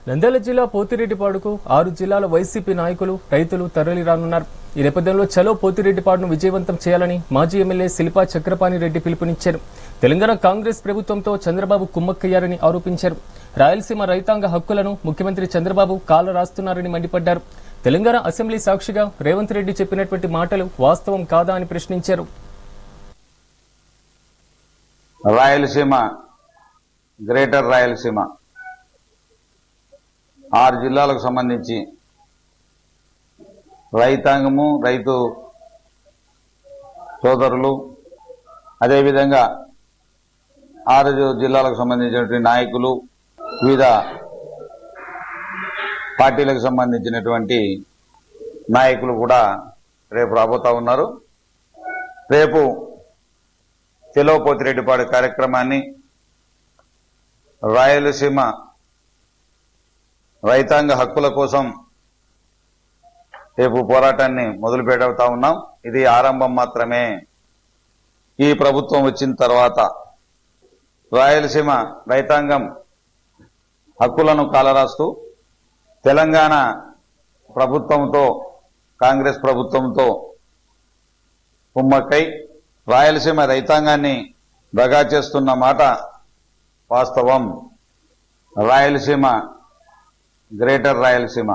నంద్యాల జిల్లా పోతిరెడ్డిపాడుకు 6 జిల్లాల వైసీపీ నాయకులు రైతులు తరలిరానున్నారు. ఈ నేపథ్యంలో చలో పోతిరెడ్డిపాడును విజయవంతం చేయాలని మాజీ ఎమ్మెల్యే శిల్పా చక్రపాణి రెడ్డి పిలుపునిచ్చారు. తెలంగాణ కాంగ్రెస్ ప్రభుత్వంతో చంద్రబాబు కుమ్మక్కయ్యారని ఆరోపించారు. రాయలసీమ రైతాంగ హక్కులను ముఖ్యమంత్రి చంద్రబాబు కాల రాస్తున్నారని మండిపడ్డారు. తెలంగాణ అసెంబ్లీ సాక్షిగా రేవంత్ రెడ్డి చెప్పినటువంటి మాటలు వాస్తవం కాదా అని ప్రశ్నించారు. రాయలసీమ, గ్రేటర్ రాయలసీమ 6 జిల్లాలకు సంబంధించి రైతాంగము, రైతు సోదరులు, అదేవిధంగా 6 జిల్లాలకు సంబంధించినటువంటి నాయకులు, వివిధ పార్టీలకు సంబంధించినటువంటి నాయకులు కూడా రేపు రాబోతా ఉన్నారు. రేపు చలో పోతిరెడ్డిపాడు కార్యక్రమాన్ని రాయలసీమ రైతాంగ హక్కుల కోసం రేపు పోరాటాన్ని మొదలు పెడతా ఉన్నాం. ఇది ఆరంభం మాత్రమే. ఈ ప్రభుత్వం వచ్చిన తర్వాత రాయలసీమ రైతాంగం హక్కులను కాలరాస్తూ తెలంగాణ ప్రభుత్వంతో, కాంగ్రెస్ ప్రభుత్వంతో కుమ్మక్కై రాయలసీమ రైతాంగాన్ని దగా చేస్తున్న మాట వాస్తవం. రాయలసీమ, గ్రేటర్ రాయలసీమ